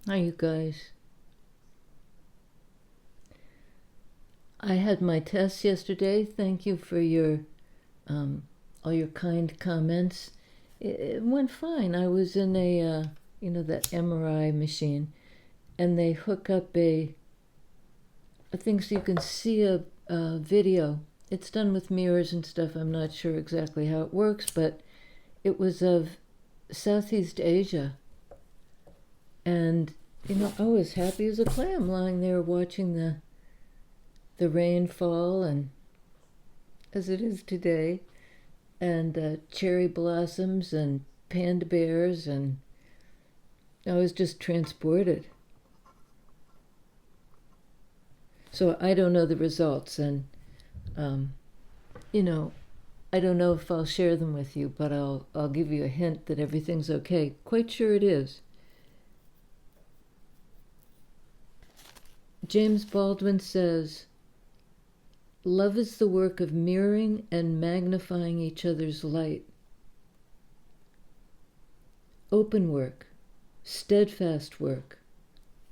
Hi, you guys. I had my test yesterday. Thank you for your all your kind comments. It went fine. I was in that MRI machine, and they hook up a thing so you can see a video. It's done with mirrors and stuff. I'm not sure exactly how it works, but it was of Southeast Asia. And, I was happy as a clam lying there watching the rain fall, and as it is today, and cherry blossoms and panda bears, and I was just transported. So I don't know the results, and I don't know if I'll share them with you, but I'll give you a hint that everything's okay. Quite sure it is. James Baldwin says, "Love is the work of mirroring and magnifying each other's light. Open work, steadfast work,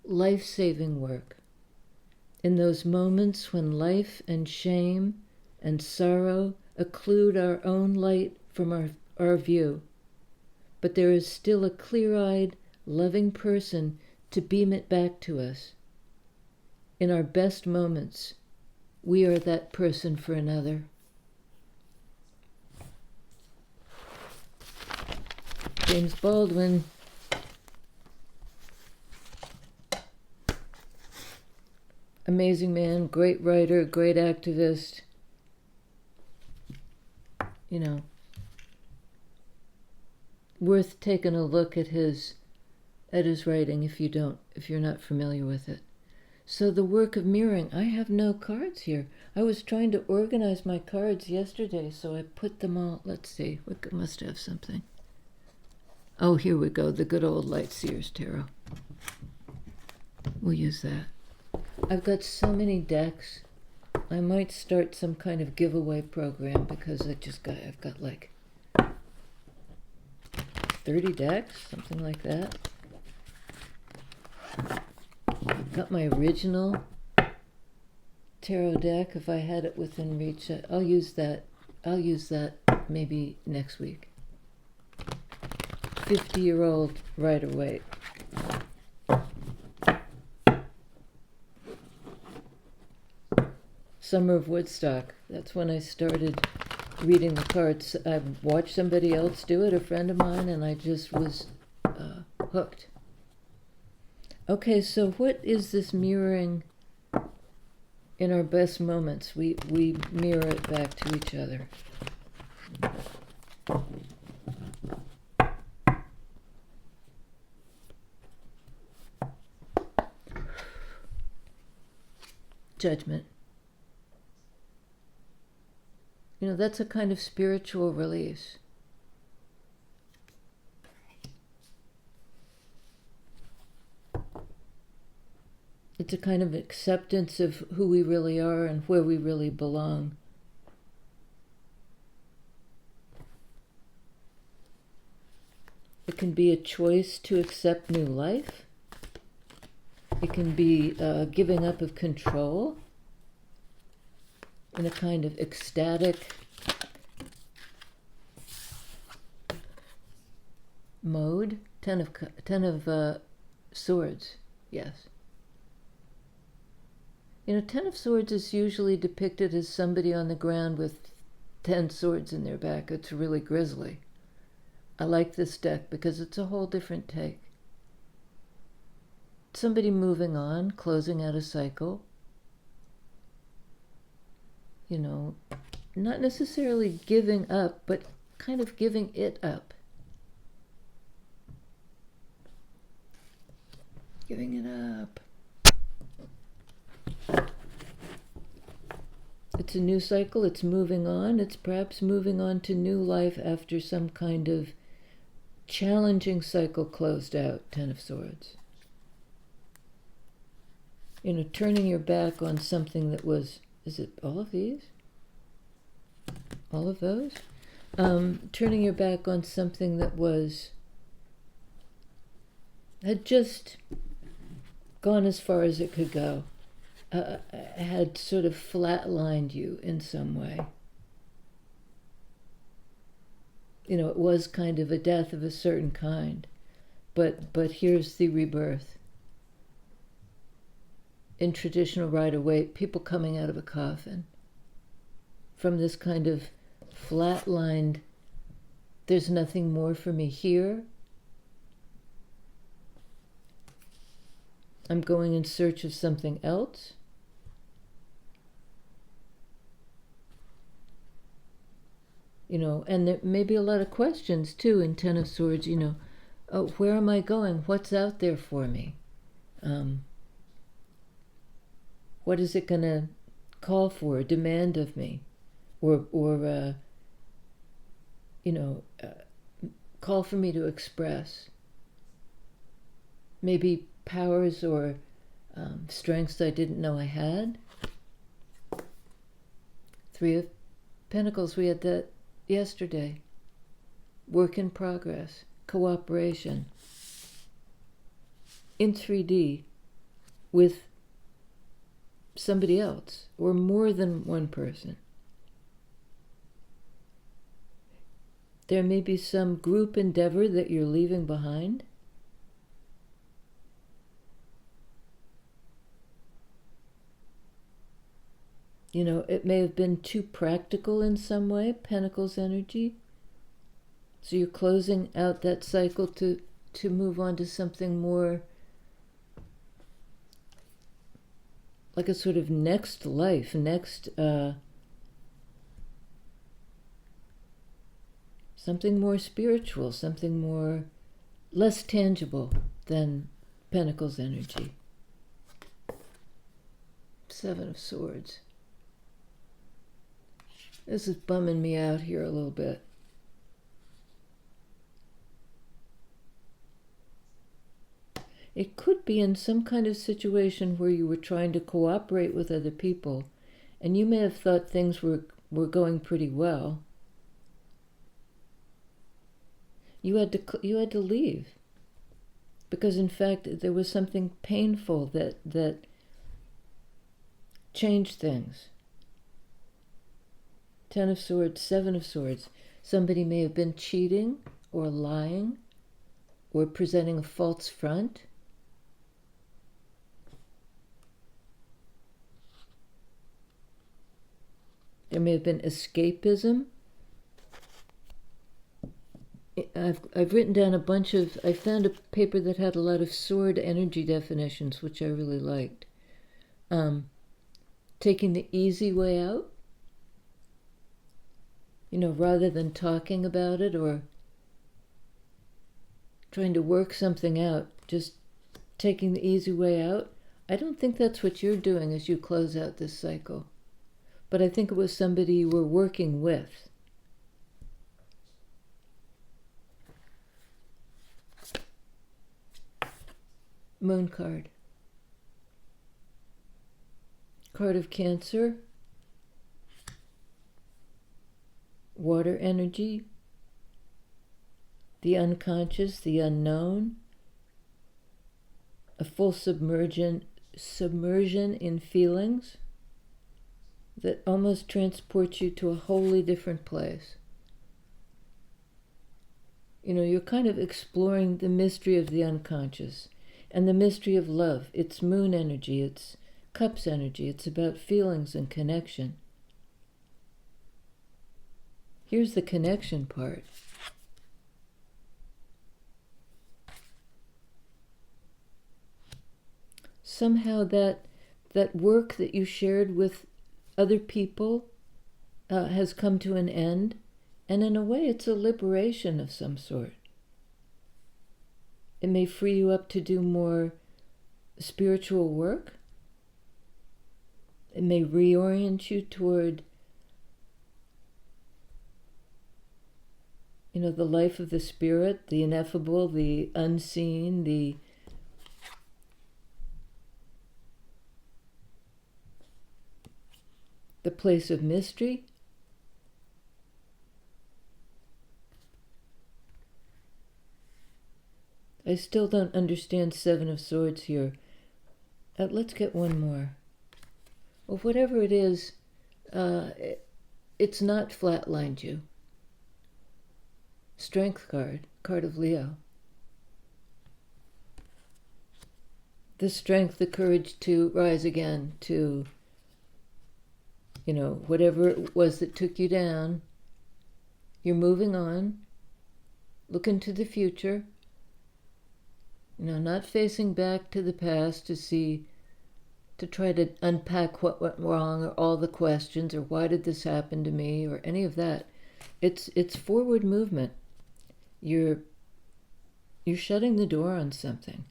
life-saving work. In those moments when life and shame and sorrow occlude our own light from our view, but there is still a clear-eyed, loving person to beam it back to us. In our best moments, we are that person for another." James Baldwin. Amazing man, great writer, great activist. Worth taking a look at his writing if you're not familiar with it. So the work of mirroring, I have no cards here. I was trying to organize my cards yesterday, so I put them all, let's see, we must have something. Oh, here we go, the good old Light Seers Tarot. We'll use that. I've got so many decks. I might start some kind of giveaway program because I've got like 30 decks, something like that. I've got my original tarot deck. If I had it within reach, I'll use that maybe next week. 50-year-old Rider-Waite. Summer of Woodstock. That's when I started reading the cards. I watched somebody else do it, a friend of mine, and I just was hooked. Okay, so what is this mirroring in our best moments? We mirror it back to each other. Judgment. That's a kind of spiritual release. It's a kind of acceptance of who we really are and where we really belong. It can be a choice to accept new life. It can be giving up of control in a kind of ecstatic mode. Ten of Swords, yes. Ten of Swords is usually depicted as somebody on the ground with 10 swords in their back. It's really grisly. I like this deck because it's a whole different take. Somebody moving on, closing out a cycle. Not necessarily giving up, but kind of giving it up. Giving it up. It's a new cycle, it's moving on, it's perhaps moving on to new life after some kind of challenging cycle closed out, 10 of Swords. Turning your back on something that was, is it all of these? All of those? Turning your back on something that had just gone as far as it could go, had sort of flatlined you in some way. You know, it was kind of a death of a certain kind, but here's the rebirth. In traditional Rider-Waite, people coming out of a coffin from this kind of flatlined, there's nothing more for me here. I'm going in search of something else. You know, and there may be a lot of questions too in Ten of Swords, you know, oh, where am I going? What's out there for me? What is it going to call for, demand of me? Or call for me to express? Maybe powers or strengths I didn't know I had. Three of Pentacles, we had that yesterday. Work in progress, cooperation. In 3D with somebody else or more than one person. There may be some group endeavor that you're leaving behind. You know, it may have been too practical in some way, Pentacles energy. So you're closing out that cycle to move on to something more like a sort of next life, next something more spiritual, something more less tangible than Pentacles energy. Seven of Swords. This is bumming me out here a little bit. It could be in some kind of situation where you were trying to cooperate with other people, and you may have thought things were going pretty well. You had to leave because, in fact, there was something painful that changed things. Ten of Swords, Seven of Swords. Somebody may have been cheating or lying or presenting a false front. There may have been escapism. I've written down a bunch of, I found a paper that had a lot of sword energy definitions, which I really liked. Taking the easy way out. You know, rather than talking about it or trying to work something out, just taking the easy way out. I don't think that's what you're doing as you close out this cycle. But I think it was somebody you were working with. Moon card. Card of Cancer. Water energy. The unconscious, the unknown. A full submersion in feelings that almost transports you to a wholly different place. You know, you're kind of exploring the mystery of the unconscious and the mystery of love. It's moon energy, it's cups energy, it's about feelings and connection. Here's the connection part. Somehow that work that you shared with other people has come to an end, and in a way it's a liberation of some sort. It may free you up to do more spiritual work. It may reorient you toward, you know, the life of the spirit, the ineffable, the unseen, the place of mystery. I still don't understand Seven of Swords here. Let's get one more. Well, whatever it is, it's not flatlined you. Strength card, card of Leo. The strength, the courage to rise again, to, whatever it was that took you down, you're moving on, looking to the future, not facing back to the past to try to unpack what went wrong or all the questions or why did this happen to me or any of that. It's forward movement. You're shutting the door on something.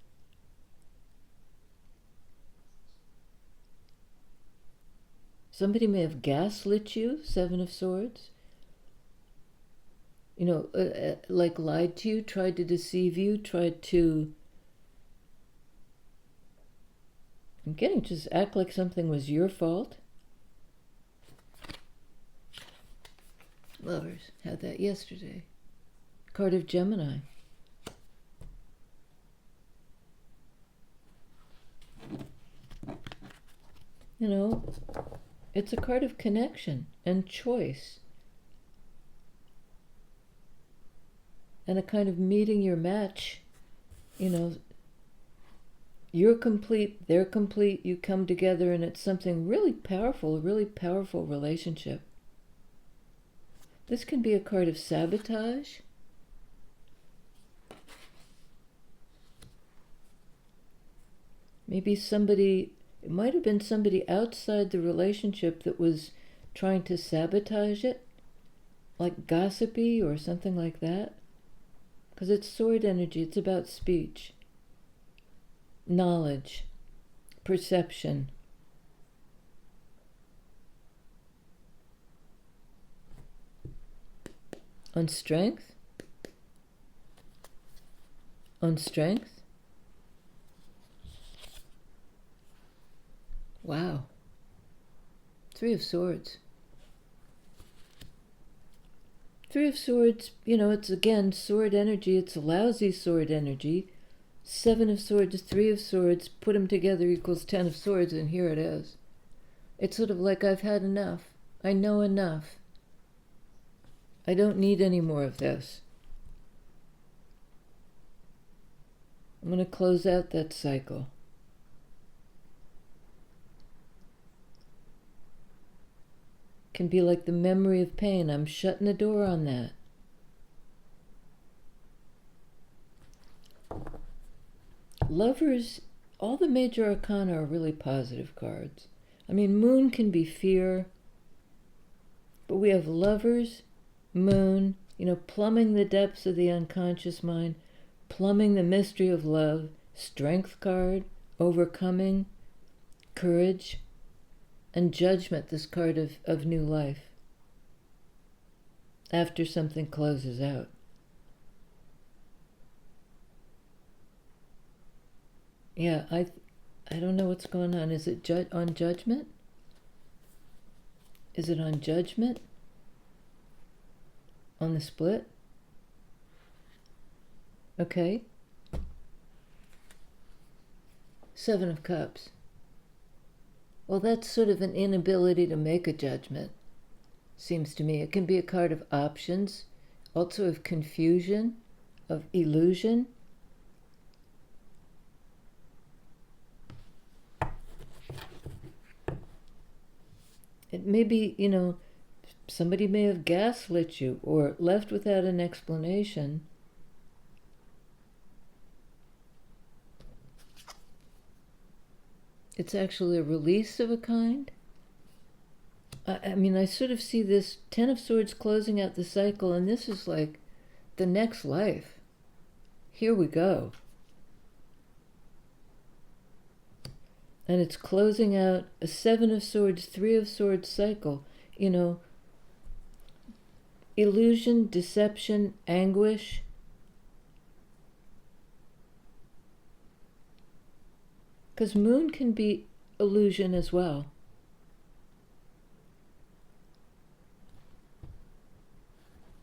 Somebody may have gaslit you, Seven of Swords. Like lied to you, tried to deceive you, tried to, just act like something was your fault. Lovers had that yesterday. Card of Gemini. It's a card of connection and choice. And a kind of meeting your match. You're complete, they're complete, you come together, and it's something really powerful, a really powerful relationship. This can be a card of sabotage. Maybe it might have been somebody outside the relationship that was trying to sabotage it, like gossipy or something like that. Because it's sword energy, it's about speech, knowledge, perception. On strength? On strength? Wow. Three of Swords. Three of Swords, it's again sword energy. It's lousy sword energy. Seven of Swords, Three of Swords, put them together equals 10 of Swords, and here it is. It's sort of like I've had enough. I know enough. I don't need any more of this. I'm going to close out that cycle. Can be like the memory of pain. I'm shutting the door on that. Lovers, all the major arcana are really positive cards. Moon can be fear, but we have Lovers, Moon, plumbing the depths of the unconscious mind, plumbing the mystery of love, Strength card, overcoming, courage, and Judgment, this card of new life, after something closes out. Yeah, I don't know what's going on. Is it on Judgment? Is it on Judgment? On the split? Okay. Seven of Cups. Well, that's sort of an inability to make a judgment, seems to me. It can be a card of options, also of confusion, of illusion. It may be, somebody may have gaslit you or left without an explanation. It's actually a release of a kind. I sort of see this 10 of Swords closing out the cycle, and this is like the next life. Here we go. And it's closing out a 7 of Swords, 3 of Swords cycle. Illusion, deception, anguish. Because Moon can be illusion as well.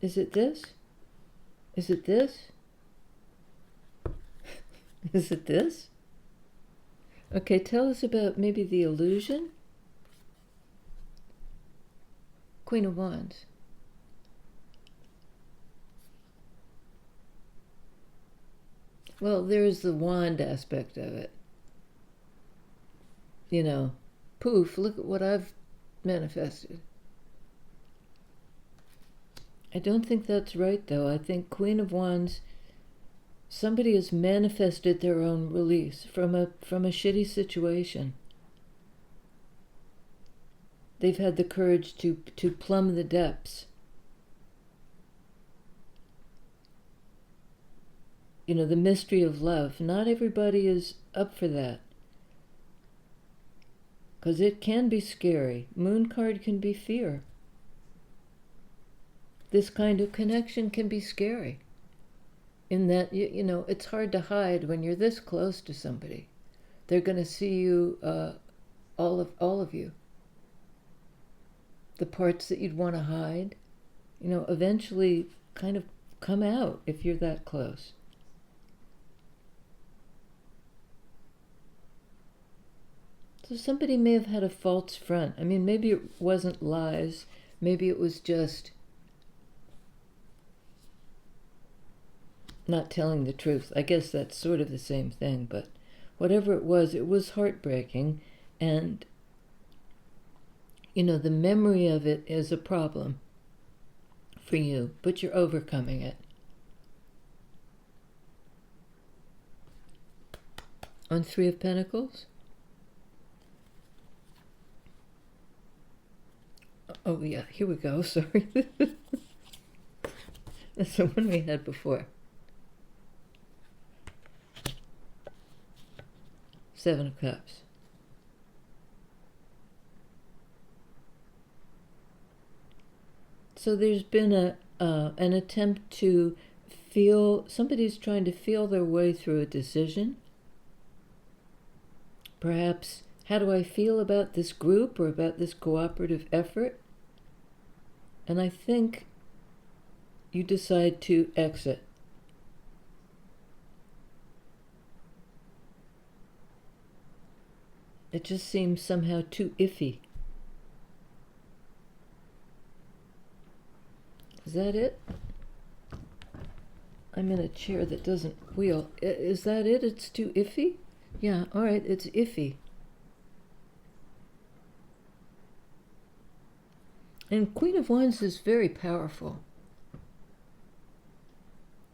Is it this? Is it this? Is it this? Okay, tell us about maybe the illusion. Queen of Wands. Well, there's the wand aspect of it. You know, poof, look at what I've manifested. I don't think that's right, though. I think Queen of Wands, somebody has manifested their own release from a shitty situation. They've had the courage to plumb the depths. You know, the mystery of love. Not everybody is up for that. Because it can be scary. Moon card can be fear. This kind of connection can be scary. In that, you know, it's hard to hide when you're this close to somebody. They're going to see you, all of you. The parts that you'd want to hide, you know, eventually kind of come out if you're that close. So somebody may have had a false front. I mean, maybe it wasn't lies. Maybe it was just not telling the truth. I guess that's sort of the same thing, but whatever it was heartbreaking. And, you know, the memory of it is a problem for you, but you're overcoming it. On Three of Pentacles. Oh, yeah, here we go. Sorry. That's the one we had before. Seven of Cups. So there's been an attempt to feel, somebody's trying to feel their way through a decision. Perhaps, how do I feel about this group or about this cooperative effort? And I think you decide to exit. It just seems somehow too iffy. Is that it? I'm in a chair that doesn't wheel. Is that it? It's too iffy? Yeah, all right, it's iffy. And Queen of Wands is very powerful.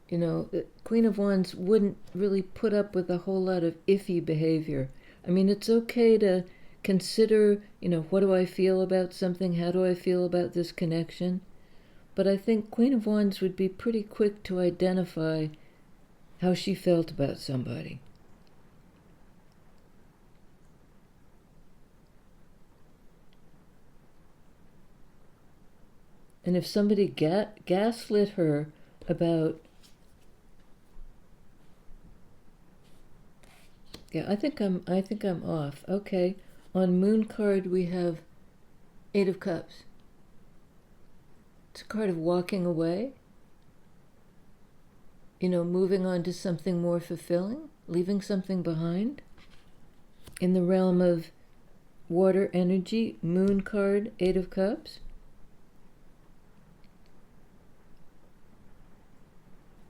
You know, Queen of Wands wouldn't really put up with a whole lot of iffy behavior. I mean, it's okay to consider, you know, what do I feel about something? How do I feel about this connection? But I think Queen of Wands would be pretty quick to identify how she felt about somebody. And if somebody gaslit her about, yeah, I think I'm off. Okay, on Moon card we have Eight of Cups. It's a card of walking away. You know, moving on to something more fulfilling, leaving something behind. In the realm of water energy, Moon card, Eight of Cups.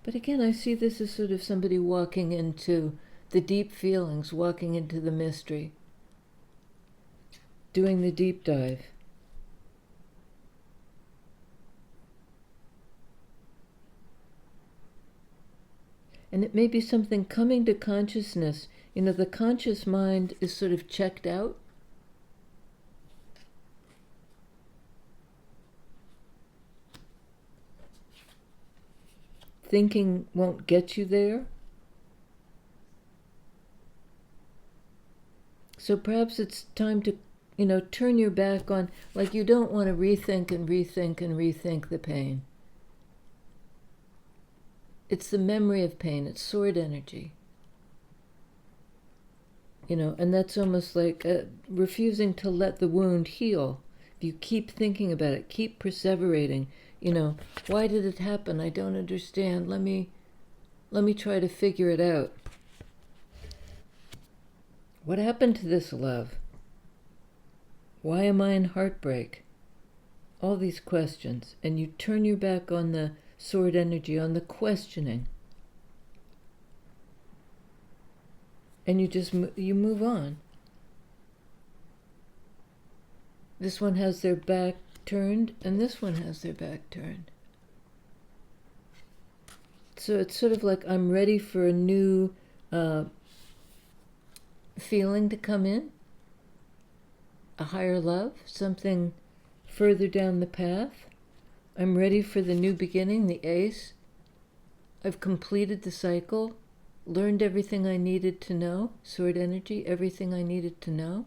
But again, I see this as sort of somebody walking into the deep feelings, walking into the mystery, doing the deep dive. And it may be something coming to consciousness. You know, the conscious mind is sort of checked out. Thinking won't get you there. So perhaps it's time to, you know, turn your back on, like you don't want to rethink and rethink and rethink the pain. It's the memory of pain. It's sword energy. You know, and that's almost like refusing to let the wound heal. If you keep thinking about it, keep perseverating. You know, why did it happen? I don't understand. Let me try to figure it out. What happened to this love? Why am I in heartbreak? All these questions. And you turn your back on the sword energy, on the questioning. And you move on. This one has their back turned, and this one has their back turned. So it's sort of like I'm ready for a new feeling to come in, a higher love, something further down the path. I'm ready for the new beginning, the ace. I've completed the cycle, learned everything I needed to know, sword energy, everything I needed to know.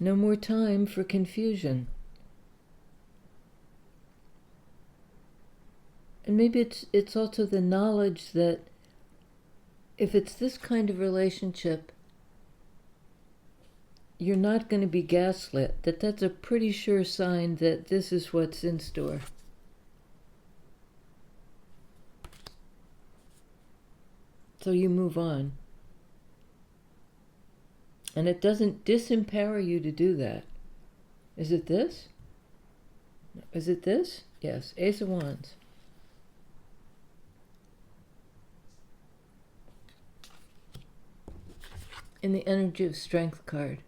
No more time for confusion. And maybe it's also the knowledge that if it's this kind of relationship, you're not going to be gaslit, that's a pretty sure sign that this is what's in store. So you move on. And it doesn't disempower you to do that. Is it this? Is it this? Yes, Ace of Wands. In the energy of Strength card.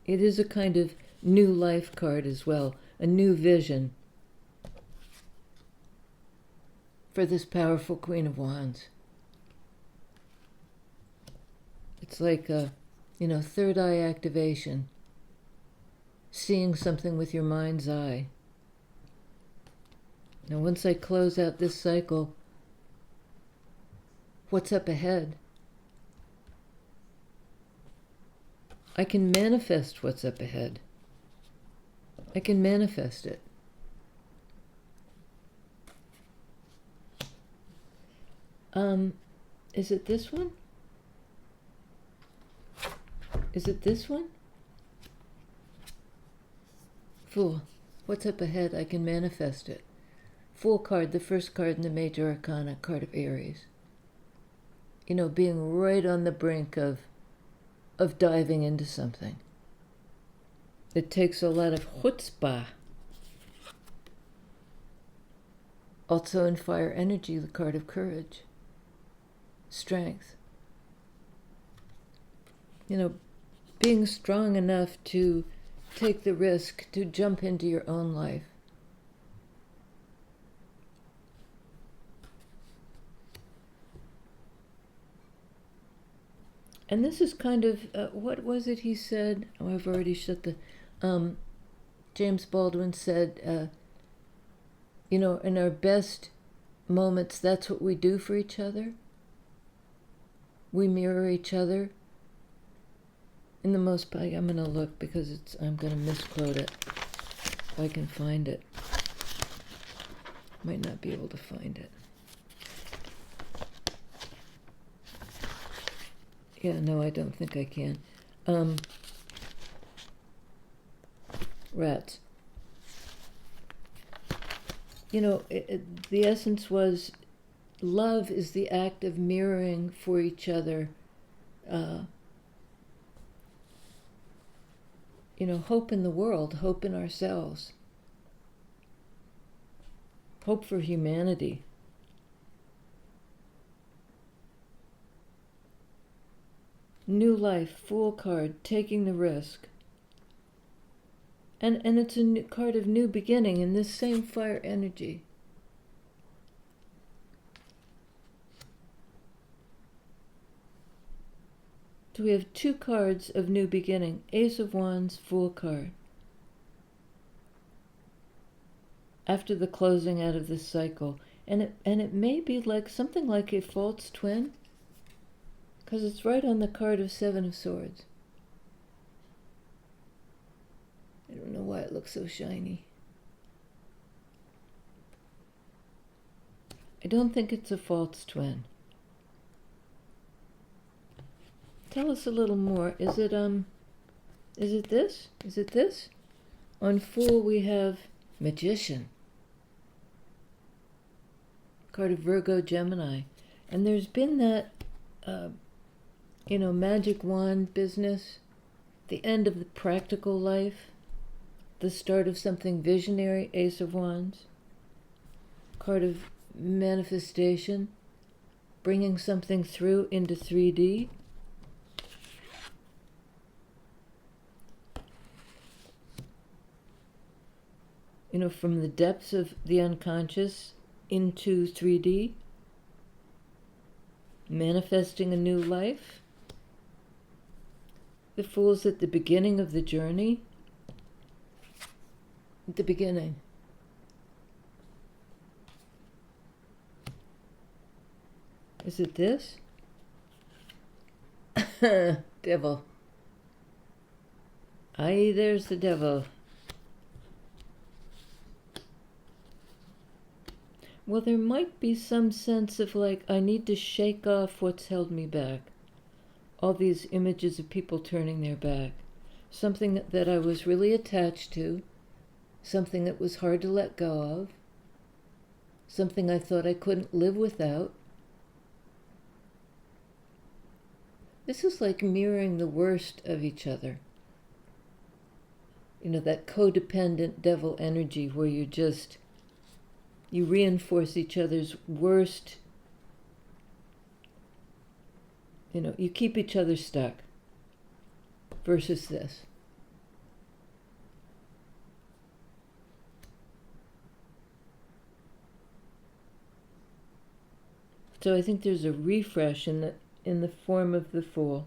It is a kind of new life card as well, a new vision for this powerful Queen of Wands. It's like a, third eye activation, seeing something with your mind's eye. Now, once I close out this cycle, what's up ahead? I can manifest what's up ahead. I can manifest it. Is it this one? Is it this one? Fool. What's up ahead? I can manifest it. Fool card, the first card in the Major Arcana, card of Aries. Being right on the brink of diving into something. It takes a lot of chutzpah. Also in fire energy, the card of courage. Strength. Being strong enough to take the risk to jump into your own life. And this is kind of, what was it he said? Oh, I've already shut the, James Baldwin said, in our best moments, that's what we do for each other. We mirror each other. In the most, I'm going to look because I'm going to misquote it. If I can find it. Might not be able to find it. Yeah, no, I don't think I can. Rats. The essence was love is the act of mirroring for each other. Hope in the world, hope in ourselves. Hope for humanity. New life, Fool card, taking the risk. And it's a card of new beginning in this same fire energy. So we have two cards of new beginning. Ace of Wands, Fool card. After the closing out of this cycle. And it may be like something like a false twin. Because it's right on the card of Seven of Swords. I don't know why it looks so shiny. I don't think it's a false twin. Tell us a little more. Is it this? Is it this? On Fool we have Magician. Card of Virgo, Gemini. And there's been that magic wand business, the end of the practical life, the start of something visionary, Ace of Wands, card of manifestation, bringing something through into 3D. From the depths of the unconscious into 3D, manifesting a new life. The Fool's at the beginning of the journey. At the beginning. Is it this? Devil. Aye, there's the devil. Well, there might be some sense of like, I need to shake off what's held me back. All these images of people turning their back. Something that I was really attached to. Something that was hard to let go of. Something I thought I couldn't live without. This is like mirroring the worst of each other. That codependent devil energy where you reinforce each other's worst. You keep each other stuck. Versus this. So I think there's a refresh in the form of the Fool.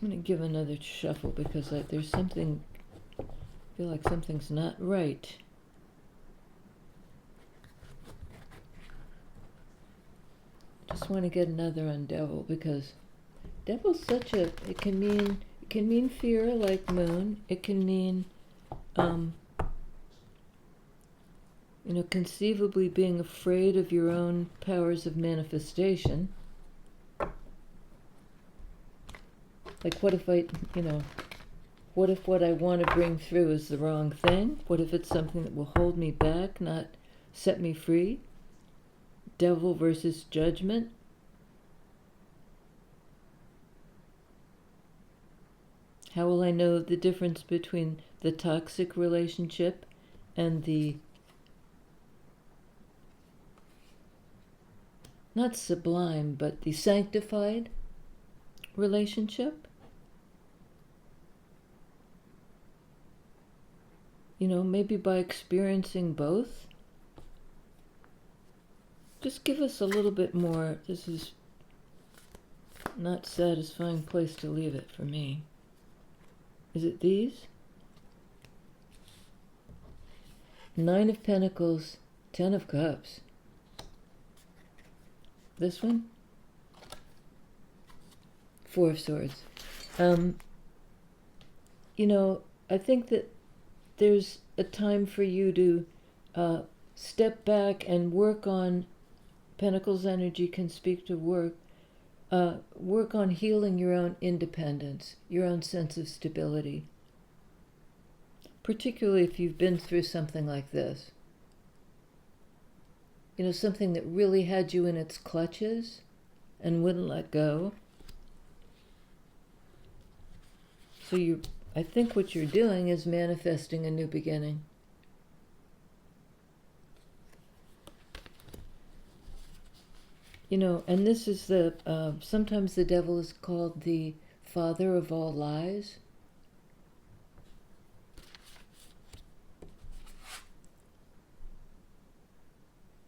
I'm going to give another shuffle because there's something, I feel like something's not right. Just want to get another on Devil because Devil's it can mean fear like Moon. It can mean, conceivably being afraid of your own powers of manifestation. Like, what if what I want to bring through is the wrong thing? What if it's something that will hold me back, not set me free? Devil versus judgment. How will I know the difference between the toxic relationship and the not sublime, but the sanctified relationship? Maybe by experiencing both. Just give us a little bit more. This is not satisfying place to leave it for me. Is it these? 9 of Pentacles, 10 of Cups. This one? 4 of Swords. I think that there's a time for you to step back and work on, Pentacles energy can speak to work on healing your own independence, your own sense of stability. Particularly if you've been through something like this. Something that really had you in its clutches and wouldn't let go. So I think what you're doing is manifesting a new beginning. And this is sometimes the devil is called the father of all lies.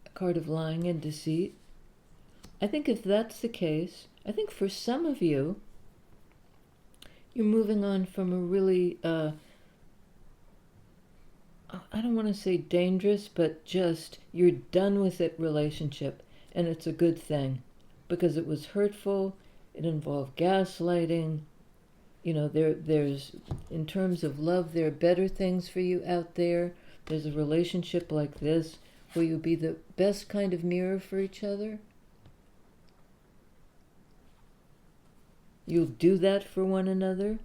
A card of lying and deceit. I think if that's the case, I think for some of you, you're moving on from a really, I don't want to say dangerous, but just you're done with it relationship. And it's a good thing because it was hurtful. It involved gaslighting. There's, in terms of love, there are better things for you out there. There's a relationship like this where you'll be the best kind of mirror for each other. You'll do that for one another.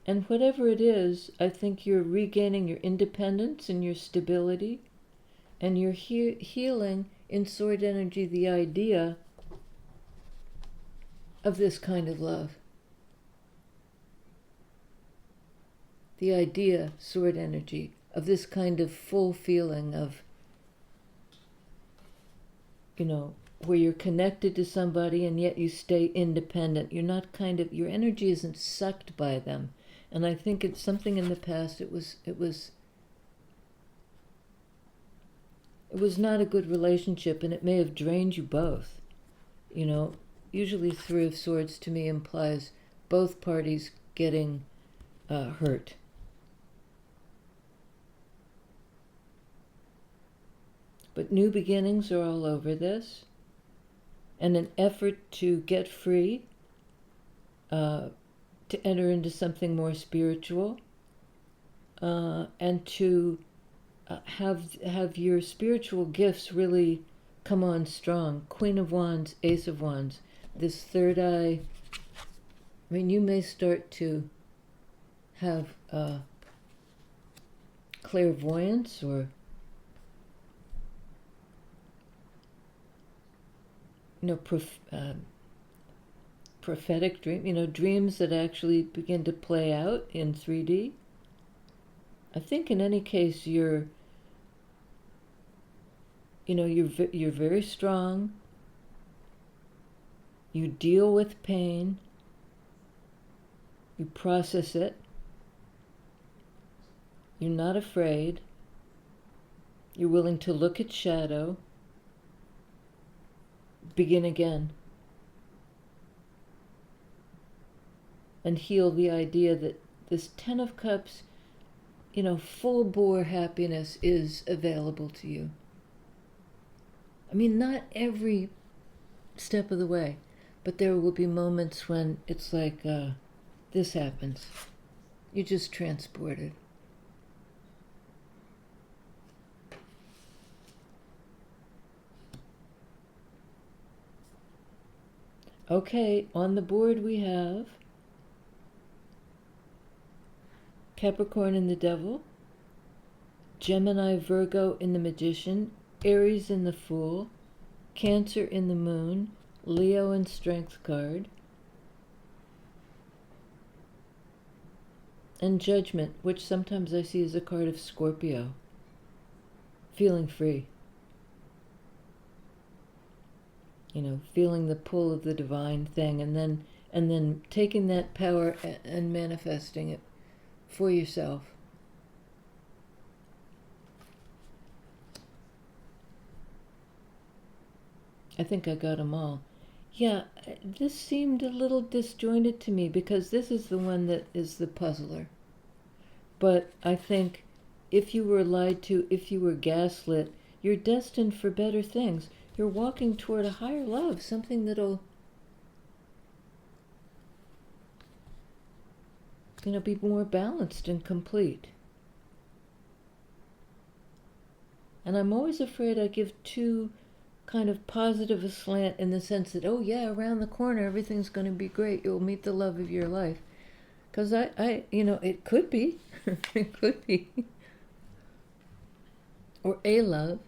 And whatever it is, I think you're regaining your independence and your stability, and you're healing in sword energy the idea of this kind of love. The idea, sword energy, of this kind of full feeling of, where you're connected to somebody and yet you stay independent. You're not your energy isn't sucked by them. And I think it's something in the past, it was not a good relationship, and it may have drained you both. Usually Three of Swords to me implies both parties getting hurt. But new beginnings are all over this, and an effort to get free, to enter into something more spiritual, and to have your spiritual gifts really come on strong. Queen of Wands, Ace of Wands, this third eye. I mean, you may start to have clairvoyance or prophetic dream, dreams that actually begin to play out in 3D. I think in any case you're very strong. You deal with pain. You process it. You're not afraid. You're willing to look at shadow. Begin again. And heal the idea that this Ten of Cups, full bore happiness is available to you. I mean, not every step of the way, but there will be moments when it's like, this happens. You're just transported. Okay, on the board we have Capricorn in the Devil, Gemini, Virgo in the Magician, Aries in the Fool, Cancer in the Moon, Leo in Strength card, and Judgment, which sometimes I see as a card of Scorpio. Feeling free. Feeling the pull of the divine thing, and then taking that power and manifesting it for yourself. I think I got them all. Yeah, this seemed a little disjointed to me because this is the one that is the puzzler. But I think if you were lied to, if you were gaslit, you're destined for better things. You're walking toward a higher love, something that'll, be more balanced and complete. And I'm always afraid I give too kind of positive a slant in the sense that, oh yeah, around the corner, everything's going to be great. You'll meet the love of your life. Because it could be. It could be. Or a love.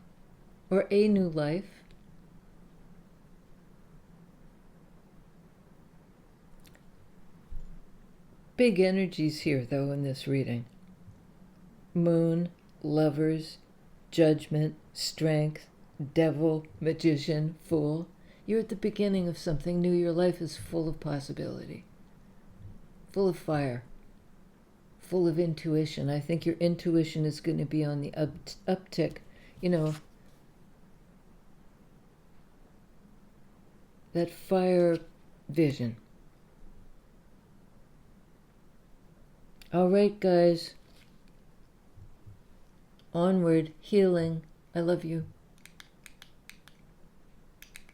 Or a new life. Big energies here, though, in this reading. Moon, Lovers, Judgment, Strength, Devil, Magician, Fool. You're at the beginning of something new. Your life is full of possibility. Full of fire. Full of intuition. I think your intuition is going to be on the uptick. That fire vision. All right, guys. Onward, healing. I love you.